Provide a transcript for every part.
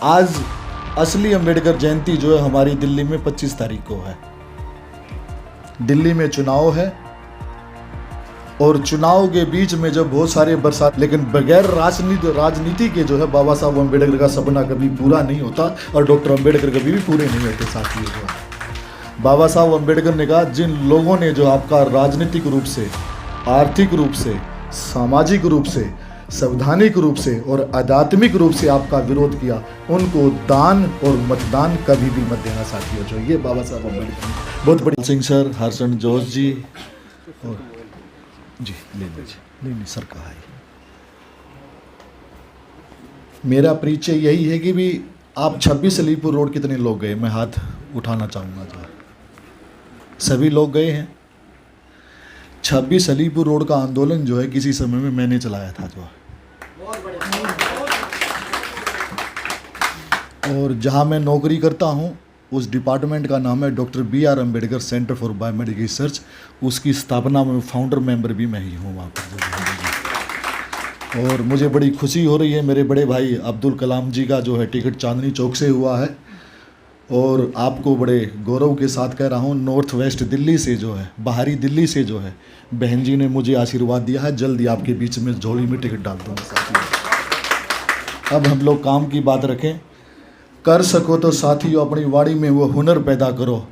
आज असली अंबेडकर जयंती जो है हमारी दिल्ली में 25 तारीख को है। दिल्ली में चुनाव है और चुनाव के बीच में जब बहुत सारे बरसात, लेकिन बगैर राजनीति के जो है बाबा साहब अंबेडकर का सपना कभी पूरा नहीं होता और डॉक्टर अंबेडकर कभी भी पूरे नहीं होते साथियों। जो है बाबा साहब अंबेडकर ने कहा, जिन लोगों ने जो आपका राजनीतिक रूप से, आर्थिक रूप से, सामाजिक रूप से, संवैधानिक रूप से और आध्यात्मिक रूप से आपका विरोध किया, उनको दान और मतदान कभी भी मत देना साथियों। जो ये बाबा साहब अम्बेडकर बहुत बड़ी सिंह सर, हर्षण जोश जी और जी ले लीजिए। नहीं सर कहा है। मेरा परिचय यही है कि भी आप 26 अलीपुर रोड कितने लोग गए, मैं हाथ उठाना चाहूँगा। जो सभी लोग गए हैं। 26 अलीपुर रोड का आंदोलन जो है किसी समय में मैंने चलाया था। जो और जहां मैं नौकरी करता हूं उस डिपार्टमेंट का नाम है doctor BR Ambedkar centre for biomedical research. उसकी स्थापना में फाउंडर मेंबर भी मैं ही हूँ वहाँ पर। और मुझे बड़ी खुशी हो रही है, मेरे बड़े भाई अब्दुल कलाम जी का जो है टिकट चांदनी चौक से हुआ है। और आपको बड़े गौरव के साथ कह रहा हूँ, नॉर्थ वेस्ट दिल्ली से जो है, बाहरी दिल्ली से जो है बहन जी ने मुझे आशीर्वाद दिया है, जल्दी आपके बीच में झोली में टिकट डाल दूँगा साथियों। अब हम लोग काम की बात रखें। कर सको तो साथियों अपनी वाड़ी में वो हुनर पैदा करो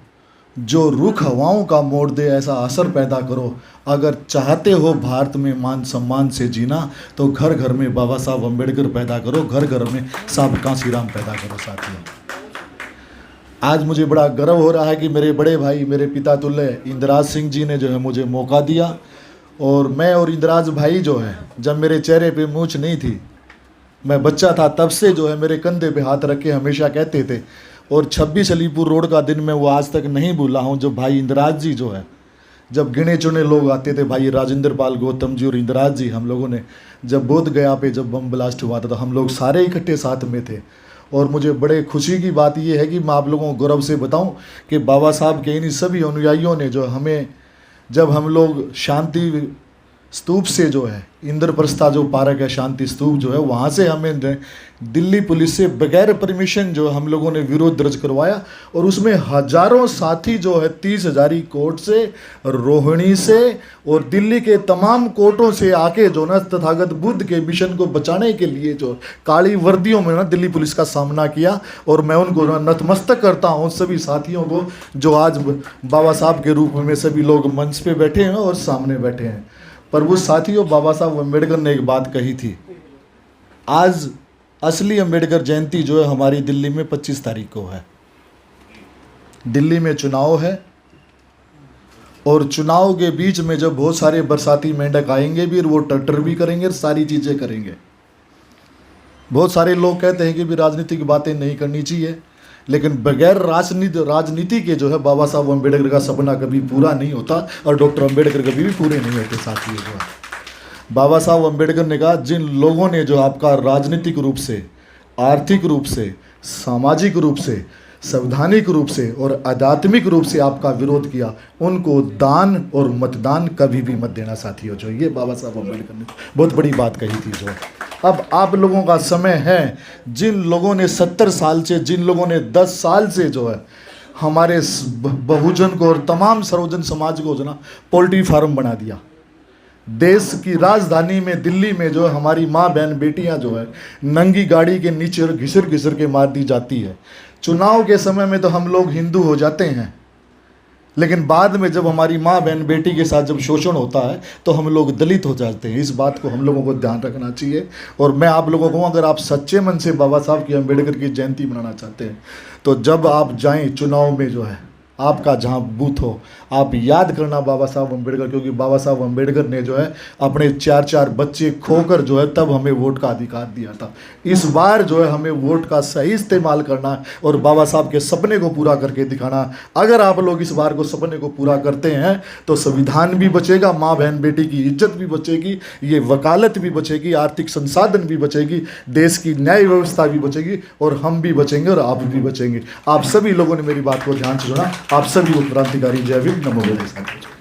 जो रुख हवाओं का मोड़ दे, ऐसा असर पैदा करो। अगर चाहते हो भारत में मान सम्मान से जीना तो घर घर में बाबा साहब अम्बेडकर पैदा करो, घर घर में साहब कांसीराम पैदा करो साथियों। आज मुझे बड़ा गर्व हो रहा है कि मेरे बड़े भाई, मेरे पिता तुल्य इंदिराज सिंह जी ने जो है मुझे मौका दिया। और मैं और इंदिराज भाई जो है, जब मेरे चेहरे पे मूंछ नहीं थी, मैं बच्चा था, तब से जो है मेरे कंधे पे हाथ रख के हमेशा कहते थे। और 26 अलीपुर रोड का दिन मैं वो आज तक नहीं भूला हूँ। जो भाई इंदिराज जी जो है, जब गिने चुने लोग आते थे, भाई राजेंद्र पाल गौतम जी और इंदिराज जी, हम लोगों ने जब बोध गया पे जब बम ब्लास्ट हुआ था तो हम लोग सारे इकट्ठे साथ में थे। और मुझे बड़े खुशी की बात ये है कि मैं आप लोगों को गौरव से बताऊं कि बाबा साहब के इन सभी अनुयायियों ने जो हमें, जब हम लोग शांति स्तूप से जो है, इंद्रप्रस्था जो पार्क है शांति स्तूप जो है, वहाँ से हमें दिल्ली पुलिस से बगैर परमिशन जो हम लोगों ने विरोध दर्ज करवाया। और उसमें हजारों साथी जो है 30 हजारी कोर्ट से, रोहिणी से और दिल्ली के तमाम कोर्टों से आके जो ना तथागत बुद्ध के मिशन को बचाने के लिए जो काली वर्दियों में ना दिल्ली पुलिस का सामना किया। और मैं उनको ना नतमस्तक करता हूँ सभी साथियों को जो आज बाबा साहब के रूप में सभी लोग मंच पे बैठे हैं और सामने बैठे हैं। पर वो साथियों, बाबा साहब अम्बेडकर ने एक बात कही थी, आज असली अंबेडकर जयंती जो है हमारी दिल्ली में 25 तारीख को है। दिल्ली में चुनाव है और चुनाव के बीच में जब बहुत सारे बरसाती मेंढक आएंगे भी और वो टट्टर भी करेंगे और सारी चीज़ें करेंगे। बहुत सारे लोग कहते हैं कि भी राजनीति की बातें नहीं करनी चाहिए, लेकिन बगैर राजनीति के जो है बाबा साहब अम्बेडकर का सपना कभी पूरा नहीं होता और डॉक्टर अंबेडकर कभी भी पूरे नहीं होते साथियों। जो है बाबा साहब अम्बेडकर ने कहा, जिन लोगों ने जो आपका राजनीतिक रूप से, आर्थिक रूप से, सामाजिक रूप से, संवैधानिक रूप से और आध्यात्मिक रूप से आपका विरोध किया, उनको दान और मतदान कभी भी मत देना साथियों। जो ये बाबा साहब अम्बेडकर ने बहुत बड़ी बात कही थी। जो अब आप लोगों का समय है, जिन लोगों ने 70 साल से, जिन लोगों ने 10 साल से जो है हमारे बहुजन को और तमाम सर्वजन समाज को जो ना पोल्ट्री फार्म बना दिया। देश की राजधानी में दिल्ली में जो है हमारी माँ बहन बेटियां जो है नंगी गाड़ी के नीचे घिसर घिसर के मार दी जाती है। चुनाव के समय में तो हम लोग हिंदू हो जाते हैं, लेकिन बाद में जब हमारी माँ बहन बेटी के साथ जब शोषण होता है तो हम लोग दलित हो जाते हैं। इस बात को हम लोगों को ध्यान रखना चाहिए। और मैं आप लोगों को, अगर आप सच्चे मन से बाबा साहब की अम्बेडकर की जयंती मनाना चाहते हैं तो जब आप जाएं चुनाव में जो है आपका जहां बूथ हो, आप याद करना बाबा साहब अम्बेडकर, क्योंकि बाबा साहब अम्बेडकर ने जो है अपने 4-4 बच्चे खोकर जो है तब हमें वोट का अधिकार दिया था। इस बार जो है हमें वोट का सही इस्तेमाल करना और बाबा साहब के सपने को पूरा करके दिखाना। अगर आप लोग इस बार को सपने को पूरा करते हैं तो संविधान भी बचेगा, माँ बहन बेटी की इज्जत भी बचेगी, ये वकालत भी बचेगी, आर्थिक संसाधन भी बचेगी, देश की न्याय व्यवस्था भी बचेगी और हम भी बचेंगे और आप भी बचेंगे। आप सभी लोगों ने मेरी बात को ध्यान से सुना। आप सभी को क्रांतिकारी जय भीम, नमो बुद्धाय।